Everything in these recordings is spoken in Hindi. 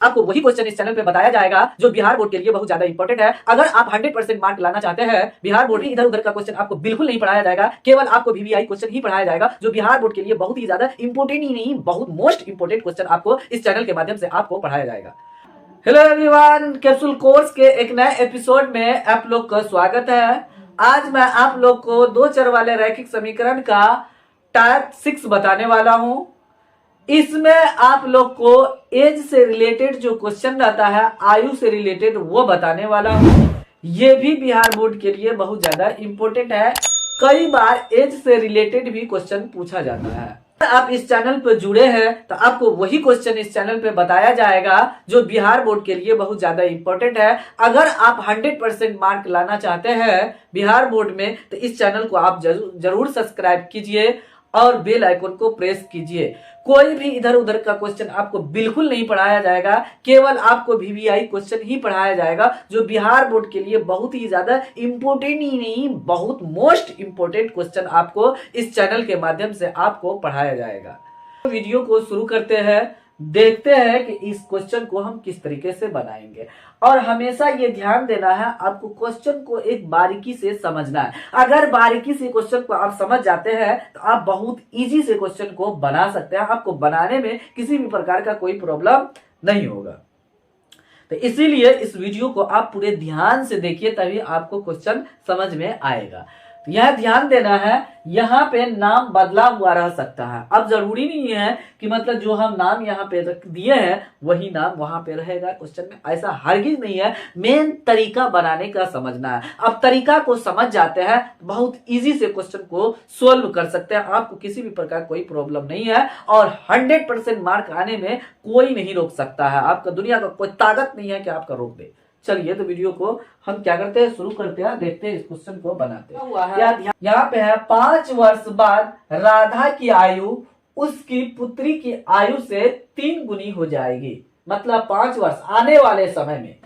आपको वही क्वेश्चन इस चैनल पे बताया जाएगा जो बिहार बोर्ड के लिए बहुत ज्यादा इंपॉर्टेंट है। अगर आप 100% मार्क लाना चाहते हैं, बिहार बोर्ड में इधर उधर का क्वेश्चन आपको बिल्कुल नहीं पढ़ाया जाएगा, केवल आपको वीवीआई क्वेश्चन ही पढ़ाया जाएगा जो बिहार बोर्ड के लिए बहुत ही ज्यादा इंपॉर्टेंट ही नहीं, बहुत मोस्ट इंपॉर्टेंट क्वेश्चन आपको इस चैनल के माध्यम से आपको पढ़ाया जाएगा। हेलो एवरीवन, कैप्सूल कोर्स के एक नए एपिसोड में आप लोग का स्वागत है। आज मैं आप लोग को दो चर वाले रैखिक समीकरण का टाइप 6 बताने वाला हूं। इसमें आप लोग को एज से रिलेटेड जो क्वेश्चन रहता है, आयु से रिलेटेड, वो बताने वाला हूं। ये भी बिहार बोर्ड के लिए बहुत ज्यादा इंपॉर्टेंट है। कई बार एज से रिलेटेड भी क्वेश्चन पूछा जाता है। आप इस चैनल पर जुड़े हैं तो आपको वही क्वेश्चन इस चैनल पे बताया जाएगा जो बिहार बोर्ड के लिए बहुत ज्यादा इंपॉर्टेंट है। अगर आप 100% मार्क लाना चाहते हैं बिहार बोर्ड में तो इस चैनल को आप जरूर सब्सक्राइब कीजिए और बेल आइकन को प्रेस कीजिए। कोई भी इधर उधर का क्वेश्चन आपको बिल्कुल नहीं पढ़ाया जाएगा, केवल आपको वीवीआई क्वेश्चन ही पढ़ाया जाएगा जो बिहार बोर्ड के लिए बहुत ही ज्यादा इंपॉर्टेंट ही नहीं, बहुत मोस्ट इंपॉर्टेंट क्वेश्चन आपको इस चैनल के माध्यम से आपको पढ़ाया जाएगा। वीडियो को शुरू करते हैं, देखते हैं कि इस क्वेश्चन को हम किस तरीके से बनाएंगे। और हमेशा ये ध्यान देना है, आपको क्वेश्चन को एक बारीकी से समझना है। अगर बारीकी से क्वेश्चन को आप समझ जाते हैं तो आप बहुत इजी से क्वेश्चन को बना सकते हैं। आपको बनाने में किसी भी प्रकार का कोई प्रॉब्लम नहीं होगा। तो इसीलिए इस वीडियो को आप पूरे ध्यान से देखिए, तभी आपको क्वेश्चन समझ में आएगा। तो यह ध्यान देना है, यहाँ पे नाम बदला हुआ रह सकता है। अब जरूरी नहीं है कि मतलब जो हम नाम यहाँ पे रख दिए हैं वही नाम वहां पे रहेगा क्वेश्चन में, ऐसा हरगिज नहीं है। मेन तरीका बनाने का समझना है। अब तरीका को समझ जाते हैं तो बहुत इजी से क्वेश्चन को सोल्व कर सकते हैं। आपको किसी भी प्रकार कोई प्रॉब्लम नहीं है और 100% मार्क आने में कोई नहीं रोक सकता है। आपका दुनिया का कोई ताकत नहीं है कि आपका रोक दे। चलिए तो वीडियो को हम क्या करते हैं, शुरू करते हैं, देखते हैं इस क्वेश्चन को बनाते हैं। यहाँ पे है 5 वर्ष बाद राधा की आयु उसकी पुत्री की आयु से 3 गुनी हो जाएगी। मतलब 5 वर्ष आने वाले समय में।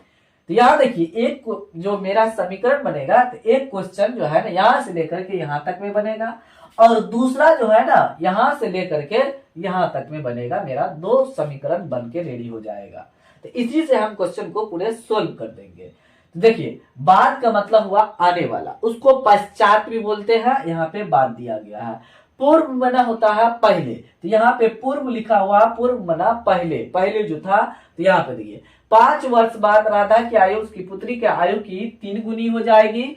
तो यहाँ देखिए, एक जो मेरा समीकरण बनेगा तो एक क्वेश्चन जो है ना यहाँ से लेकर के यहाँ तक में बनेगा और दूसरा जो है ना यहाँ से लेकर के यहाँ तक में बनेगा। मेरा 2 समीकरण बन के रेडी हो जाएगा। तो इसी से हम क्वेश्चन को पूरे सोल्व कर देंगे। तो देखिए, बाद का मतलब हुआ आने वाला, उसको पश्चात भी बोलते हैं। यहाँ पे बाद दिया गया है। पूर्व बना होता है पहले, तो यहाँ पे पूर्व लिखा हुआ, पूर्व बना पहले, पहले जो था। तो यहाँ पे देखिए 5 वर्ष बाद राधा की आयु उसकी पुत्री की आयु की 3 गुनी हो जाएगी।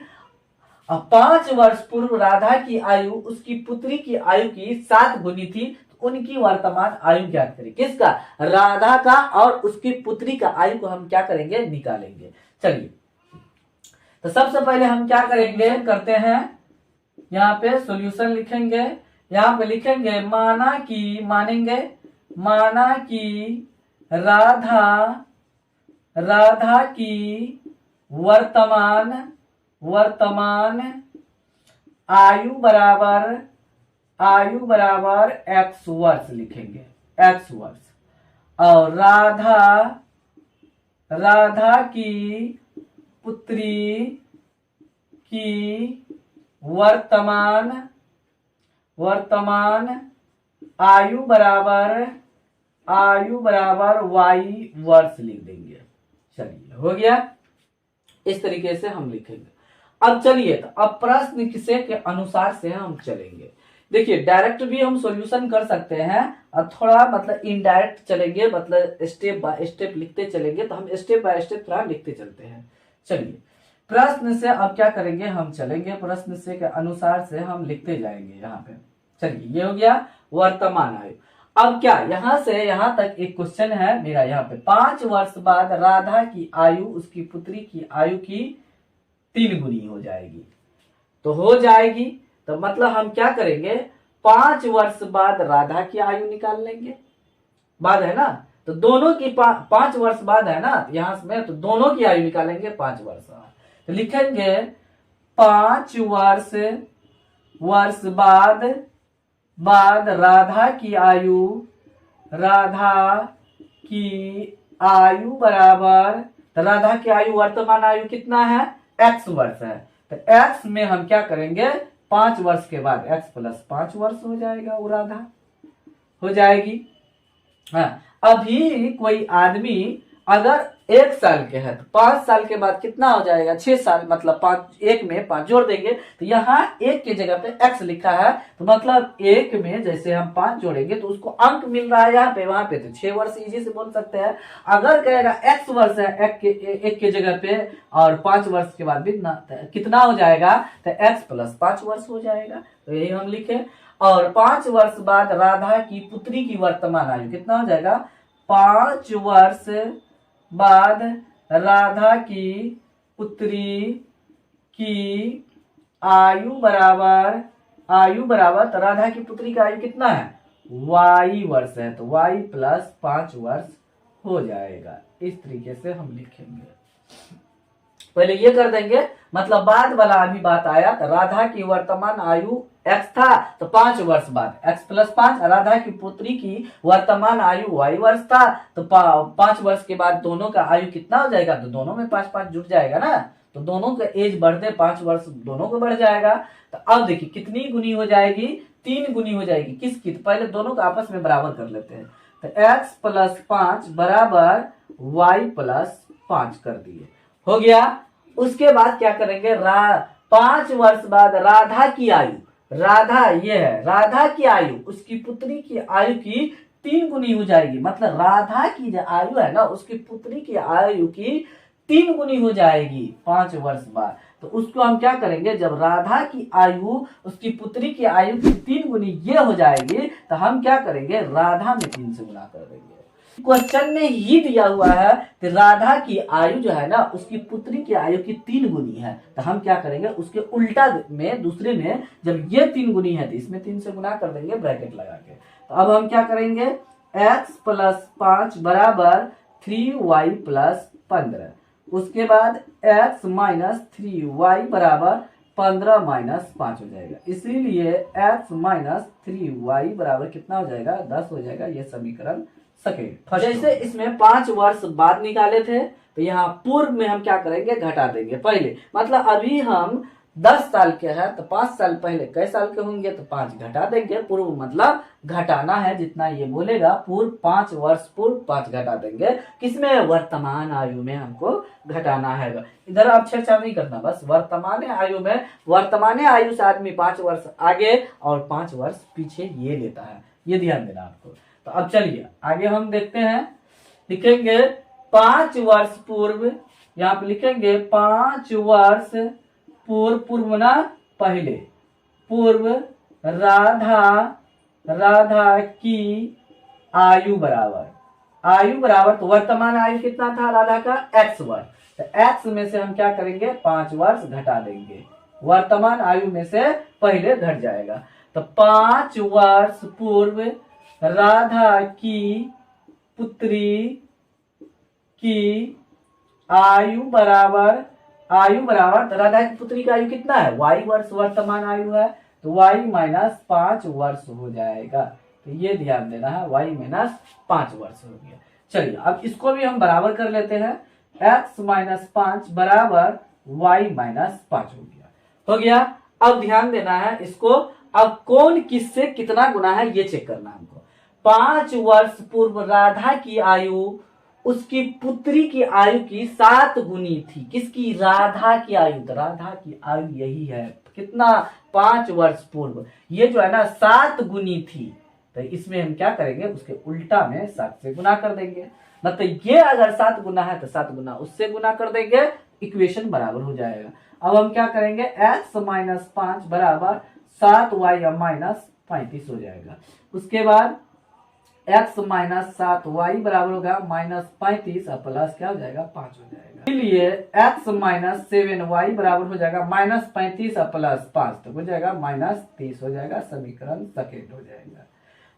अब 5 वर्ष पूर्व राधा की आयु उसकी पुत्री की आयु की 7 गुनी थी। उनकी वर्तमान आयु ज्ञात करें। किसका? राधा का। और उसकी पुत्री का आयु को हम क्या करेंगे, निकालेंगे। चलिए, तो सबसे पहले हम क्या करेंगे, करते हैं यहाँ पे सॉल्यूशन लिखेंगे। यहाँ पे लिखेंगे माना कि राधा की वर्तमान आयु बराबर x वर्ष लिखेंगे, x वर्ष। और राधा की पुत्री की वर्तमान आयु बराबर y वर्ष लिख देंगे। चलिए, हो गया। इस तरीके से हम लिखेंगे। अब चलिए, तो अब प्रश्न किसे के अनुसार से हम चलेंगे। देखिए, डायरेक्ट भी हम सॉल्यूशन कर सकते हैं और थोड़ा मतलब इनडायरेक्ट चलेंगे, मतलब स्टेप बाय स्टेप लिखते चलेंगे। तो हम स्टेप बाय स्टेप थोड़ा लिखते चलते हैं। चलिए, प्रश्न से अब क्या करेंगे, हम चलेंगे प्रश्न से के अनुसार से हम लिखते जाएंगे। यहाँ पे चलिए, ये हो गया वर्तमान आयु। अब क्या, यहाँ से यहाँ तक एक क्वेश्चन है मेरा। यहाँ पे 5 वर्ष बाद राधा की आयु उसकी पुत्री की आयु की 3 गुनी हो जाएगी। तो हो जाएगी, तो मतलब हम क्या करेंगे, 5 वर्ष बाद राधा की आयु निकाल लेंगे। बाद है ना, तो दोनों की 5 वर्ष बाद है ना यहाँ में, तो दोनों की आयु निकालेंगे 5 वर्ष। तो लिखेंगे 5 वर्ष बाद राधा की आयु बराबर, तो राधा की आयु वर्तमान आयु कितना है, x वर्ष है। तो x में हम क्या करेंगे, 5 वर्ष के बाद x प्लस 5 वर्ष हो जाएगा, वो राधा हो जाएगी। हाँ, अभी कोई आदमी अगर 1 साल के है तो 5 साल के बाद कितना हो जाएगा, 6 साल, मतलब 5, 1 में 5 जोड़ देंगे तो यहाँ 1 के जगह पे x लिखा है, तो मतलब 1 में जैसे हम 5 जोड़ेंगे तो उसको अंक मिल रहा है यहाँ पे, वहां पे तो 6 वर्ष इजी से बोल सकते हैं। अगर कहेगा x वर्ष है, एक के जगह पे, और 5 वर्ष के बाद भी कितना हो जाएगा, तो x + 5 वर्ष हो जाएगा, तो यही हम लिखे। और 5 वर्ष बाद राधा की पुत्री की वर्तमान आयु कितना हो जाएगा, 5 वर्ष बाद राधा की पुत्री की आयु बराबर तो राधा की पुत्री का आयु कितना है, y वर्ष है, तो y + 5 वर्ष हो जाएगा। इस तरीके से हम लिखेंगे, पहले ये कर देंगे, मतलब बाद वाला अभी बात आया तो राधा की वर्तमान आयु x था, तो 5 वर्ष बाद x + 5, राधा की पुत्री की वर्तमान आयु y वर्ष था, तो 5 वर्ष के बाद दोनों का आयु कितना हो जाएगा, तो दोनों में 5-5 जुट जाएगा ना, तो दोनों का एज बढ़ते 5 वर्ष दोनों को बढ़ जाएगा। तो अब देखिए कितनी गुनी हो जाएगी, 3 गुनी हो जाएगी, किसकी, तो पहले दोनों को आपस में बराबर कर लेते हैं, तो x + 5 बराबर y + 5 कर दिए, हो गया। उसके बाद क्या करेंगे, 5 वर्ष बाद राधा की आयु, राधा ये है, राधा की आयु उसकी पुत्री की आयु की 3 गुनी हो जाएगी, मतलब राधा की जो आयु है ना उसकी पुत्री की आयु की 3 गुनी हो जाएगी 5 वर्ष बाद। तो उसको हम क्या करेंगे, जब राधा की आयु उसकी पुत्री की आयु की 3 गुनी ये हो जाएगी तो हम क्या करेंगे, राधा में 3 से गुना कर देंगे। क्वेश्चन में ही दिया हुआ है कि राधा की आयु जो है ना उसकी पुत्री की आयु की 3 गुनी है, तो हम क्या करेंगे उसके उल्टा में, दूसरे में जब ये 3 गुनी है तो इसमें 3 से गुना कर देंगे ब्रैकेट लगा के। तो अब हम क्या करेंगे, x + 5 बराबर 3y + 15, उसके बाद x - 3y बराबर 15 - 5 हो जाएगा, इसीलिए x - 3y बराबर कितना हो जाएगा, 10 हो जाएगा। ये समीकरण सेकेंड। जैसे इसमें 5 वर्ष बाद निकाले थे तो यहाँ पूर्व में हम क्या करेंगे, घटा देंगे पहले, मतलब अभी हम 10 साल के हैं तो 5 साल पहले कै साल के होंगे, तो 5 घटा देंगे, पूर्व मतलब घटाना है, जितना ये बोलेगा पूर्व 5 वर्ष पूर्व 5 घटा देंगे, किसमें, वर्तमान आयु में हमको घटाना है। इधर आप छेड़छाड़ नहीं करना, बस वर्तमान आयु में, वर्तमान आयु से आदमी 5 वर्ष आगे और 5 वर्ष पीछे ये लेता है, ये ध्यान देना आपको। तो अब चलिए आगे हम देखते हैं, लिखेंगे 5 वर्ष पूर्व, यहाँ पे लिखेंगे 5 वर्ष पूर्व ना पहले, पूर्व राधा की आयु बराबर तो वर्तमान आयु कितना था राधा का, x वर्ष, तो x में से हम क्या करेंगे, 5 वर्ष घटा देंगे, वर्तमान आयु में से पहले घट जाएगा, तो 5 वर्ष पूर्व राधा की पुत्री की आयु बराबर तो राधा की पुत्री की आयु कितना है, y वर्ष वर्तमान आयु है, तो y - 5 वर्ष हो जाएगा, तो ये ध्यान देना है, y - 5 वर्ष हो गया। चलिए अब इसको भी हम बराबर कर लेते हैं, x - 5 बराबर y - 5 हो गया। अब ध्यान देना है इसको, अब कौन किससे कितना गुना है ये चेक करना है हमको। 5 वर्ष पूर्व राधा की आयु उसकी पुत्री की आयु की 7 गुनी थी, किसकी, राधा की आयु, तो राधा की आयु यही है, कितना, 5 वर्ष पूर्व, ये जो है ना 7 गुनी थी, तो इसमें हम क्या करेंगे, उसके उल्टा में 7 से गुना कर देंगे, मतलब ये अगर 7 गुना है तो 7 गुना उससे गुना कर देंगे, इक्वेशन बराबर हो जाएगा। अब हम क्या करेंगे, x - 5 बराबर 7y - 35 हो जाएगा, उसके बाद x - 7y बराबर होगा -35 और प्लस क्या हो जाएगा, 5 हो जाएगा, इसलिए x - 7y बराबर हो जाएगा -35 और प्लस 5, तो हो जाएगा -30 हो जाएगा, समीकरण सेकेंड हो जाएगा।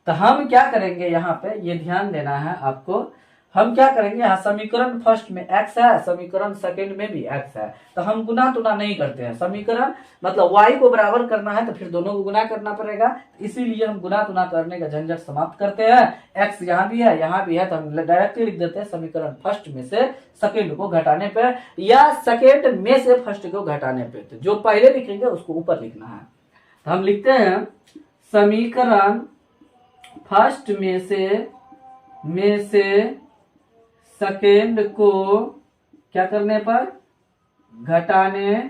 तो हम क्या करेंगे, यहाँ पे ये ध्यान देना है आपको, हम क्या करेंगे, यहाँ समीकरण फर्स्ट में x है, समीकरण सेकंड में भी x है, तो हम गुना तुना नहीं करते हैं, समीकरण मतलब y को बराबर करना है तो फिर दोनों को गुना करना पड़ेगा, इसीलिए हम गुना तुना करने का झंझट समाप्त करते हैं। x यहाँ भी है तो हम डायरेक्टली लिख देते हैं, समीकरण फर्स्ट में से सेकंड को घटाने पे या सेकंड में से फर्स्ट को घटाने पे, तो जो पहले लिखेंगे उसको ऊपर लिखना है। तो हम लिखते हैं समीकरण फर्स्ट में से सेकेंड को क्या करने पर, घटाने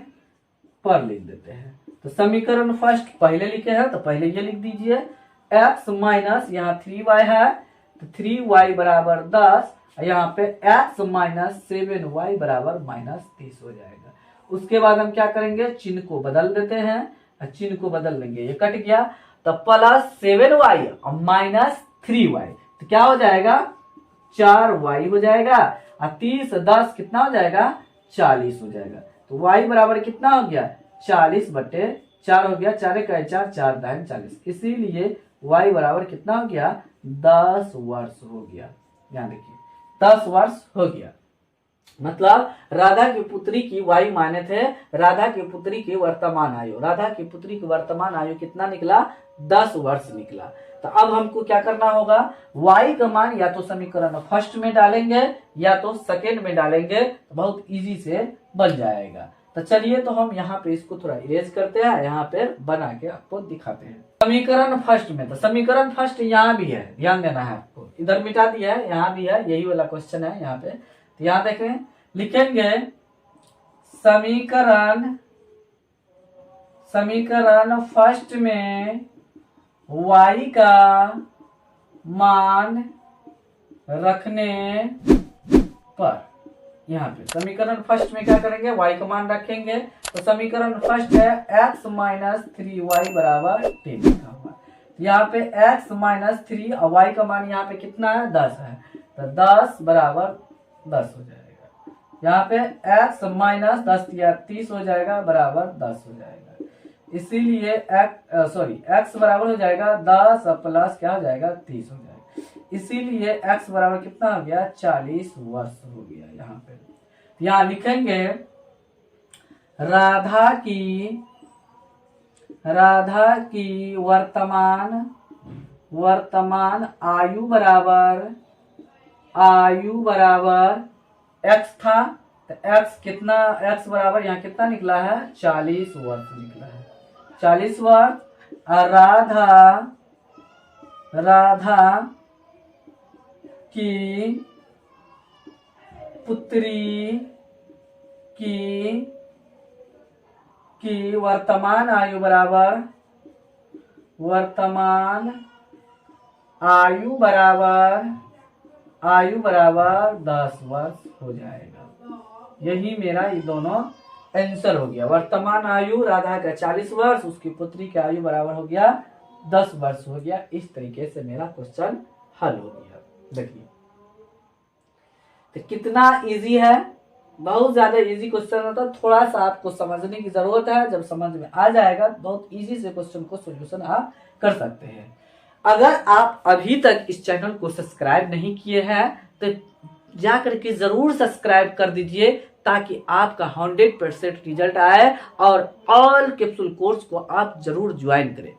पर लिख देते हैं। तो समीकरण फर्स्ट पहले लिखे हैं तो पहले ये लिख दीजिए, x माइनस यहाँ 3y है तो 3y बराबर 10, यहाँ पे x माइनस 7y बराबर -30 हो जाएगा। उसके बाद हम क्या करेंगे, चिन्ह को बदल देते हैं, चिन्ह को बदल लेंगे, ये कट गया तो प्लस 7y और -3y तो क्या हो जाएगा, 4y हो जाएगा और 30 10 कितना हो जाएगा, 40 हो जाएगा। तो y बराबर कितना हो गया, 40/4 हो गया, 4 का 4 4 दाएं 40, इसीलिए y बराबर कितना हो गया, 10 वर्ष हो गया। यहाँ देखिए 10 वर्ष हो गया। मतलब राधा की पुत्री की वायु माने थे, राधा की पुत्री की वर्तमान आयु, राधा की पुत्री की वर्तमान आयु कितना निकला, 10 वर्ष निकला। तो अब हमको क्या करना होगा, y का मान या तो समीकरण फर्स्ट में डालेंगे या तो सेकेंड में डालेंगे, तो बहुत इजी से बन जाएगा। तो चलिए तो हम यहाँ पे इसको थोड़ा इरेज करते हैं, यहाँ पे बना के आपको दिखाते हैं। समीकरण फर्स्ट में, तो समीकरण फर्स्ट यहाँ भी है, ध्यान देना है आपको, इधर मिटा दिया है, यहाँ भी है, यही वाला क्वेश्चन है यहाँ पे। तो यहाँ देखें, लिखेंगे समीकरण फर्स्ट में y का मान रखने पर, यहाँ पे समीकरण फर्स्ट में क्या करेंगे, y का मान रखेंगे। तो समीकरण फर्स्ट है x माइनस 3y बराबर 10 लिखा हुआ। यहाँ पे x माइनस 3 और y का मान यहाँ पे कितना है, 10 है, तो 10 बराबर 10 हो जाएगा। यहाँ पे x माइनस 10 या 30 हो जाएगा, बराबर 10 हो जाएगा। इसीलिए x बराबर हो जाएगा 10 प्लस क्या हो जाएगा, 30 हो जाएगा। इसीलिए x बराबर कितना हो गया, 40 वर्ष हो गया। यहाँ पे यहाँ लिखेंगे राधा की वर्तमान आयु बराबर x था, तो x कितना, x बराबर यहाँ कितना निकला है, 40 वर्ष निकला है, 40 वर्ष। राधा की पुत्री की वर्तमान आयु बराबर 10 वर्ष हो जाएगा। यही मेरा ये दोनों आंसर हो गया। वर्तमान आयु राधा का 40 वर्ष, उसकी पुत्री की आयु बराबर हो गया 10 वर्ष हो गया। इस तरीके से मेरा क्वेश्चन हल हो गया। देखिए तो कितना इजी है, बहुत ज्यादा इजी क्वेश्चन होता है, थोड़ा सा आपको समझने की जरूरत है। जब समझ में आ जाएगा बहुत इजी से क्वेश्चन को सोल्यूशन आप कर सकते हैं। अगर आप अभी तक इस चैनल को सब्सक्राइब नहीं किए हैं तो जाकर के जरूर सब्सक्राइब कर दीजिए, ताकि आपका 100% रिजल्ट आए और ऑल कैप्सूल कोर्स को आप जरूर ज्वाइन करें।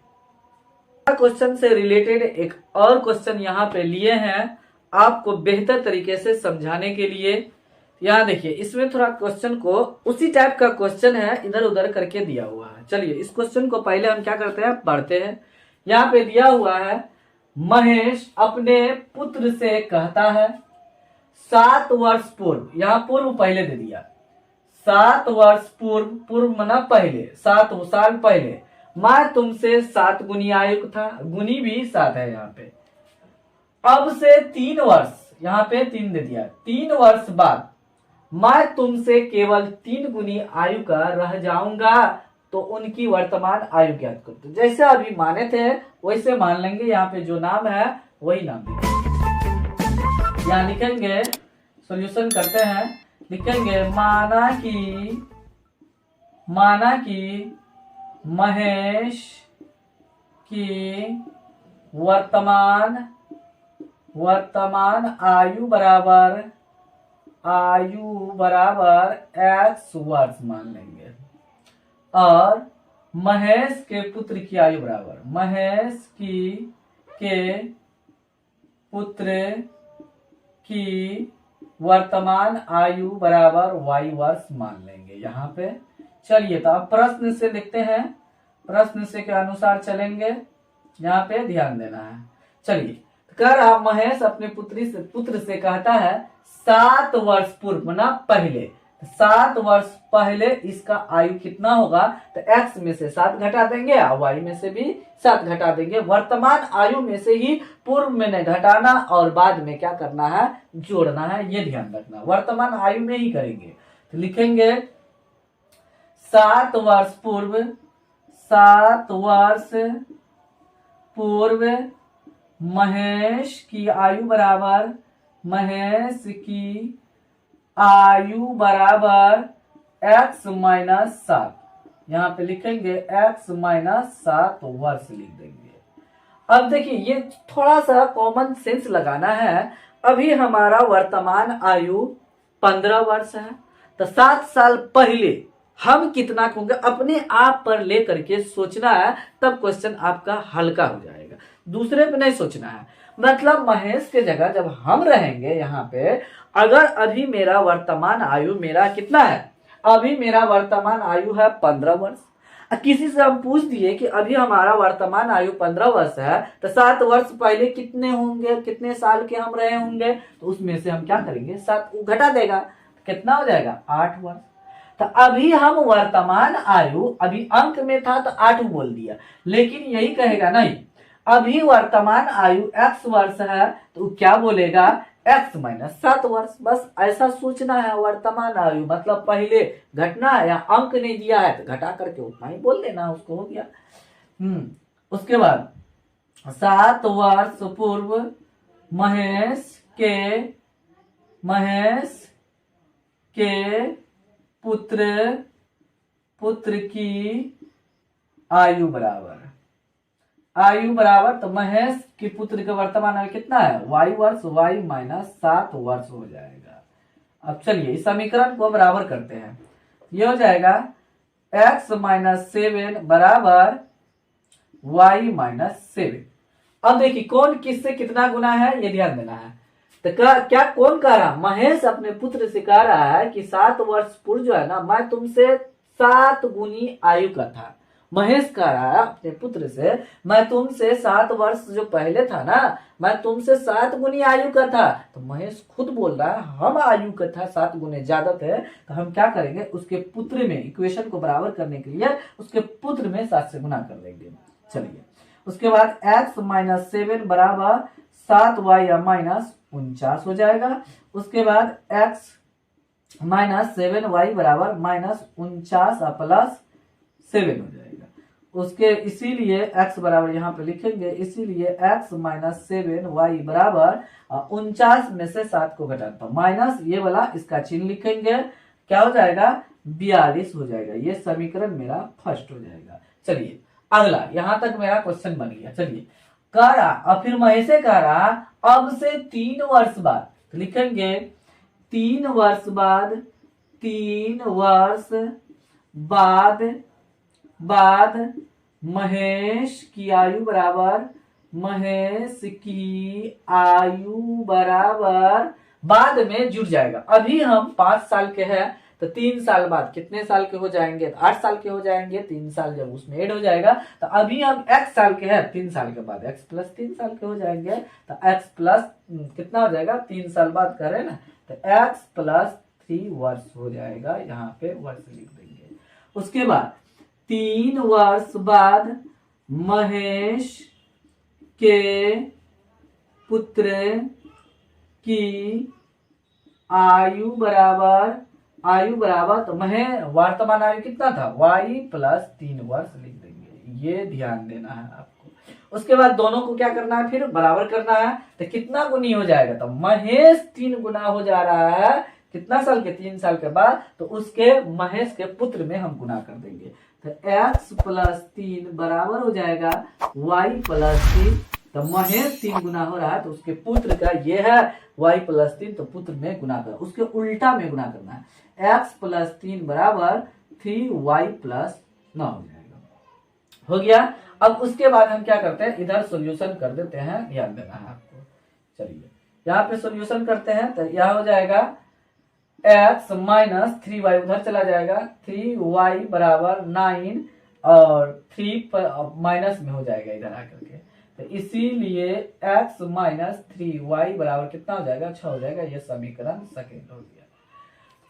क्वेश्चन से रिलेटेड एक और क्वेश्चन यहाँ पे लिए हैं आपको बेहतर तरीके से समझाने के लिए। यहाँ देखिए, इसमें थोड़ा क्वेश्चन को उसी टाइप का क्वेश्चन है, इधर उधर करके दिया हुआ है। चलिए इस क्वेश्चन को पहले हम क्या करते हैं, पढ़ते हैं। यहाँ पे दिया हुआ है, महेश अपने पुत्र से कहता है 7 वर्ष पूर्व, यहाँ पूर्व पहले दे दिया, 7 वर्ष पूर्व मना पहले, 7 साल पहले मैं तुमसे 7 गुनी आयु था, गुनी भी 7 है यहाँ पे। अब से 3 वर्ष, यहाँ पे 3 दे दिया, 3 वर्ष बाद मैं तुमसे केवल 3 गुनी आयु का रह जाऊंगा, तो उनकी वर्तमान आयु ज्ञात करो। तो जैसे अभी माने थे वैसे मान लेंगे, यहाँ पे जो नाम है वही नाम लिखेंगे। यहाँ लिखेंगे, सॉल्यूशन करते हैं, लिखेंगे माना कि महेश की वर्तमान आयु बराबर x वर्ष मान लेंगे, और महेश के पुत्र की आयु बराबर, महेश के पुत्र की वर्तमान आयु बराबर y वर्ष मान लेंगे यहाँ पे। चलिए तो अब प्रश्न से लिखते हैं, प्रश्न से के अनुसार चलेंगे, यहाँ पे ध्यान देना है। चलिए कर आप महेश अपने पुत्र से कहता है 7 वर्ष पूर्व ना पहले, 7 वर्ष पहले इसका आयु कितना होगा, तो x में से 7 घटा देंगे और y में से भी 7 घटा देंगे। वर्तमान आयु में से ही पूर्व में नहीं घटाना और बाद में क्या करना है, जोड़ना है, ये ध्यान रखना। वर्तमान आयु में ही करेंगे तो लिखेंगे 7 वर्ष पूर्व, 7 वर्ष पूर्व महेश की आयु बराबर, महेश की आयु बराबर x माइनस 7, यहाँ पे लिखेंगे x माइनस 7 वर्ष लिख देंगे। अब देखिए ये थोड़ा सा कॉमन सेंस लगाना है। अभी हमारा वर्तमान आयु 15 वर्ष है, तो 7 साल पहले हम कितना होंगे अपने आप पर लेकर के सोचना है, तब क्वेश्चन आपका हल्का हो जाएगा। दूसरे पे नहीं सोचना है। मतलब महेश के जगह जब हम रहेंगे यहाँ पे, अगर अभी मेरा वर्तमान आयु मेरा कितना है, अभी मेरा वर्तमान आयु है 15 वर्ष। किसी से हम पूछ दिए कि अभी हमारा वर्तमान आयु 15 वर्ष है, तो 7 वर्ष पहले कितने होंगे, कितने साल के हम रहे होंगे, तो उसमें से हम क्या करेंगे 7 घटा देगा, कितना हो जाएगा 8 वर्ष। तो अभी हम वर्तमान आयु, अभी अंक में था तो 8 बोल दिया, लेकिन यही कहेगा नहीं अभी वर्तमान आयु x वर्ष है, तो क्या बोलेगा x माइनस 7 वर्ष। बस ऐसा सोचना है। वर्तमान आयु मतलब पहले घटना है या अंक नहीं दिया है तो घटा करके उतना ही बोल देना, उसको हो गया। उसके बाद 7 वर्ष पूर्व महेश के पुत्र की आयु बराबर, तो महेश के पुत्र का वर्तमान आयु कितना है y वर्ष, y माइनस 7 वर्ष हो जाएगा। अब चलिए इस समीकरण को बराबर करते हैं। ये हो जाएगा x माइनस 7 बराबर y माइनस 7। अब देखिए कौन किससे कितना गुना है, ये ध्यान देना है। तो क्या कौन कह रहा, महेश अपने पुत्र से कह रहा है कि 7 वर्ष पूर्व जो है ना, मैं तुमसे 7 गुनी आयु का था। महेश कह रहा है अपने पुत्र से, मैं तुमसे 7 वर्ष जो पहले था ना, मैं तुमसे 7 गुनी आयु का था। तो महेश खुद बोल रहा है हम आयु का था 7 गुने ज्यादा थे, तो हम क्या करेंगे उसके पुत्र में, इक्वेशन को बराबर करने के लिए उसके पुत्र में 7 से गुना कर देंगे। चलिए उसके बाद x माइनस 7 बराबर 7y माइनस 49 हो जाएगा। उसके बाद x माइनस 7y बराबर माइनस 49 प्लस 7 हो जाएगा। उसके इसीलिए x बराबर यहाँ पे लिखेंगे, इसीलिए x माइनस 7y बराबर 49 में से 7 को घटाता माइनस ये वाला इसका चिन्ह लिखेंगे, क्या हो जाएगा 42 हो जाएगा। ये समीकरण मेरा फर्स्ट हो जाएगा। चलिए अगला, यहां तक मेरा क्वेश्चन बन गया। चलिए कह रहा, अब फिर महेश कह रहा अब से 3 वर्ष बाद, तो लिखेंगे 3 वर्ष बाद महेश की आयु बराबर बाद में जुड़ जाएगा। अभी हम 5 साल के हैं, तो 3 साल बाद कितने साल के हो जाएंगे, 8 साल के हो जाएंगे। 3 साल जब उसमें ऐड हो जाएगा, तो अभी हम x साल के हैं, 3 साल के बाद x प्लस 3 साल के हो जाएंगे। तो x प्लस कितना हो जाएगा, 3 साल बाद करें ना, तो x प्लस 3 वर्ष हो जाएगा। यहाँ पे वर्ष लिख देंगे। उसके बाद 3 वर्ष बाद महेश के पुत्र की आयु बराबर तो वर्तमान आयु कितना था y प्लस 3 वर्ष लिख देंगे। ये ध्यान देना है आपको। उसके बाद दोनों को क्या करना है, फिर बराबर करना है। तो कितना गुनी हो जाएगा, तो महेश 3 गुना हो जा रहा है कितना साल के, 3 साल के बाद, तो उसके महेश के पुत्र में हम गुना कर देंगे। तो x प्लस 3 बराबर हो जाएगा y प्लस 3। तो महेश 3 गुना हो रहा है, तो उसके पुत्र का ये है y प्लस 3, तो पुत्र में गुना कर, उसके उल्टा में गुना करना है। x प्लस 3 बराबर 3y प्लस 9 हो जाएगा। हो गया। अब उसके बाद हम क्या करते हैं, इधर सॉल्यूशन कर देते हैं, ध्यान देना है आपको। चलिए यहाँ पे सॉल्यूशन करते हैं, तो यह हो जाएगा x माइनस 3y उधर चला जाएगा, 3y बराबर 9 और 3 माइनस में हो जाएगा इधर आकर के। तो इसीलिए x माइनस 3y बराबर कितना हो जाएगा, 6 हो जाएगा। ये समीकरण सेकेंड हो गया।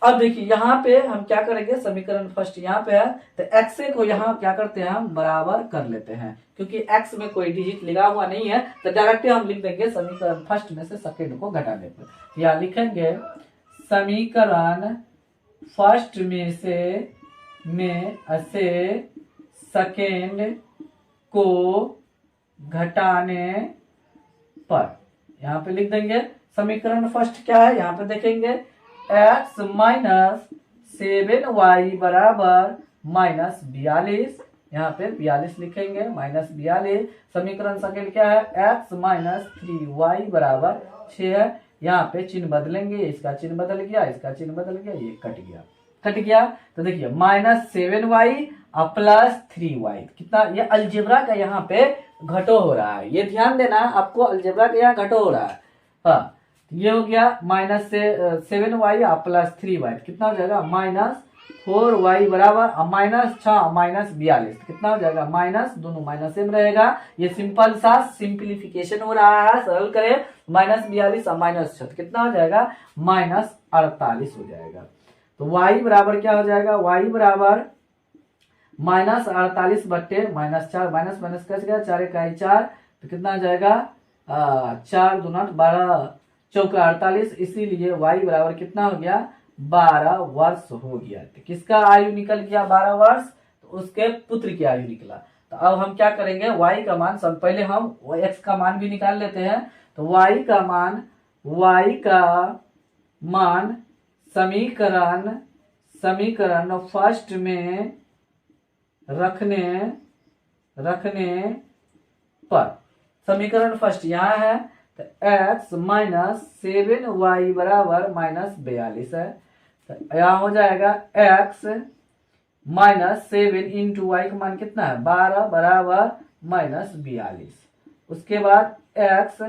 अब देखिए यहाँ पे हम क्या करेंगे, समीकरण फर्स्ट यहाँ पे है तो x को यहाँ क्या करते हैं, हम बराबर कर लेते हैं, क्योंकि x में कोई डिजिट लिखा हुआ नहीं है तो डायरेक्ट हम लिख देंगे समीकरण फर्स्ट में से सेकेंड को घटाने पर। यहाँ लिखेंगे समीकरण फर्स्ट में से सेकेंड को घटाने पर, यहाँ पे लिख देंगे समीकरण फर्स्ट क्या है, यहाँ पे देखेंगे x माइनस 7y बराबर माइनस 42, यहाँ पे 42 लिखेंगे माइनस 42। समीकरण सेकेंड क्या है, x माइनस 3y बराबर 6 है। यहाँ पे चिन्ह बदलेंगे, इसका चिन्ह बदल गया, इसका चिन्ह बदल गया, ये कट गया। तो देखिए माइनस 7y और प्लस 3y कितना, ये अलजेब्रा का यहाँ पे घटो हो रहा है, ये ध्यान देना आपको, अलजेब्रा का यहाँ घटो हो रहा है। हाँ ये हो गया माइनस से 7y और प्लस 3y कितना हो जाएगा, माइनस 4y बराबर और माइनस 6 माइनस 42 कितना हो जाएगा, माइनस, दोनों माइनस में रहेगा। ये सिंपल सा सिंप्लीफिकेशन हो रहा है, सरल करें, माइनस 42 और माइनस 6 कितना हो जाएगा, माइनस 48 हो जाएगा। तो y बराबर क्या हो जाएगा, y बराबर माइनस 48 बट्टे माइनस 4, माइनस माइनस कट गया, 4 इकाई 4 तो कितना हो जाएगा, 4 दूना 12 चौका 48, इसीलिए y बराबर कितना हो गया, 12 वर्ष हो गया। तो किसका आयु निकल गया 12 वर्ष, तो उसके पुत्र की आयु निकला। तो अब हम क्या करेंगे, y का मान, सब पहले हम x का मान भी निकाल लेते हैं। तो y का मान समीकरण फर्स्ट में रखने पर, समीकरण फर्स्ट यहाँ है तो x माइनस 7y बराबर माइनस 42 है। तो यहाँ हो जाएगा x माइनस 7 इंटू वाई का मान कितना है, 12 बराबर माइनस 42। उसके बाद x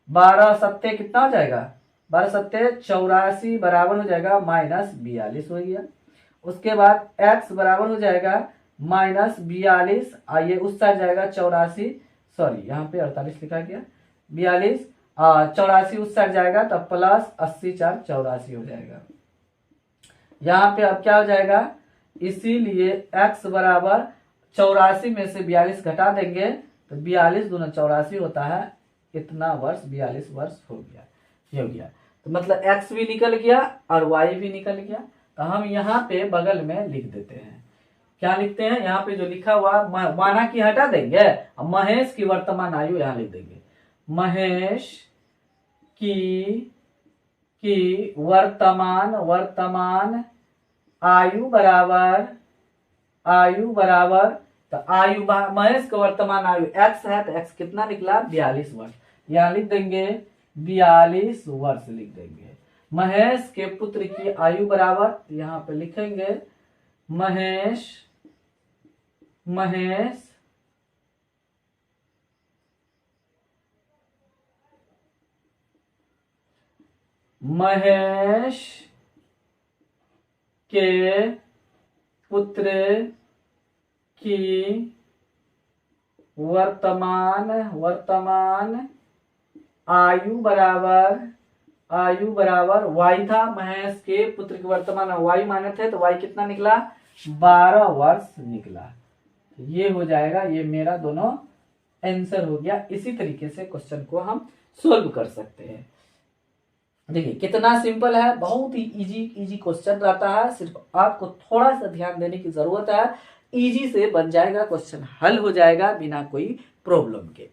12 सत्ते कितना हो जाएगा, 12 सत्ते 84 बराबर हो जाएगा माइनस 42 हो गया। उसके बाद x बराबर हो जाएगा माइनस 42, आइए उस साइड जाएगा 84, सॉरी यहाँ पे 48 लिखा गया, 42 84 उस साइड जाएगा तब प्लस 80 4 84 हो जाएगा। यहाँ पे अब क्या हो जाएगा, इसीलिए x बराबर 84 में से 42 घटा देंगे तो 42 दूना 84 होता है, इतना वर्ष 42 वर्ष हो गया, ये हो गया। तो मतलब x भी निकल गया और y भी निकल गया। तो हम यहाँ पे बगल में लिख देते हैं, क्या लिखते हैं, यहाँ पे जो लिखा हुआ माना की हटा देंगे, महेश की वर्तमान आयु यहाँ लिख देंगे, महेश की वर्तमान आयु बराबर तो आयु, महेश का वर्तमान आयु x है तो x कितना निकला, 42 वर्ष, यहाँ लिख देंगे 42 वर्ष लिख देंगे। महेश के पुत्र की आयु बराबर, यहाँ पे लिखेंगे महेश के पुत्र की वर्तमान आयु बराबर y था, महेश के पुत्र की वर्तमान y माने थे तो y कितना निकला, 12 वर्ष निकला। ये हो जाएगा, ये मेरा दोनों आंसर हो गया। इसी तरीके से क्वेश्चन को हम सोल्व कर सकते हैं। देखिए कितना सिंपल है, बहुत ही इजी क्वेश्चन रहता है, सिर्फ आपको थोड़ा सा ध्यान देने की जरूरत है, इजी से बन जाएगा, क्वेश्चन हल हो जाएगा बिना कोई प्रॉब्लम के।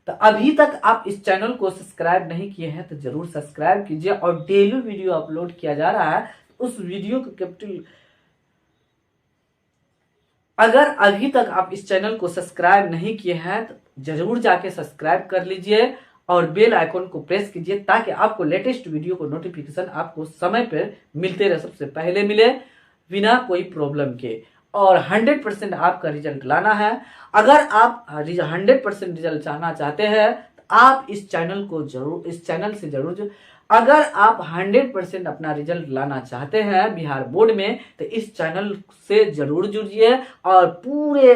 तो अभी तक आप इस चैनल को सब्सक्राइब नहीं किए हैं तो जरूर सब्सक्राइब कीजिए, और डेली वीडियो अपलोड किया जा रहा है तो उस वीडियो को कैपिटल, अगर अभी तक आप इस चैनल को सब्सक्राइब नहीं किए हैं तो जरूर जाके सब्सक्राइब कर लीजिए और बेल आइकन को प्रेस कीजिए, ताकि आपको लेटेस्ट वीडियो को नोटिफिकेशन आपको समय पर मिलते रहे, सबसे पहले मिले बिना कोई प्रॉब्लम के। और 100% आपका रिजल्ट लाना है। अगर आप 100% रिजल्ट चाहना चाहते हैं तो आप इस चैनल से जरूर अगर आप 100% अपना रिजल्ट लाना चाहते हैं बिहार बोर्ड में तो इस चैनल से जरूर जुड़िए और पूरे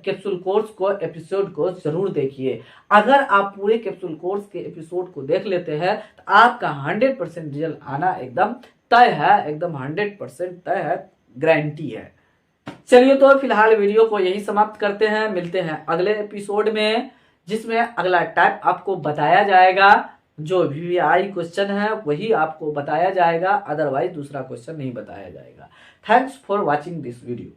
कैप्सूल कोर्स को एपिसोड को जरूर देखिए। अगर आप पूरे कैप्सूल कोर्स के एपिसोड को देख लेते हैं तो आपका 100% रिजल्ट आना एकदम तय है, एकदम 100% तय है, गारंटी है। चलिए तो फिलहाल वीडियो को यही समाप्त करते हैं, मिलते हैं अगले एपिसोड में जिसमें अगला टाइप आपको बताया जाएगा। जो वीवीआई क्वेश्चन है वही आपको बताया जाएगा, अदरवाइज दूसरा क्वेश्चन नहीं बताया जाएगा। Thanks for watching this video.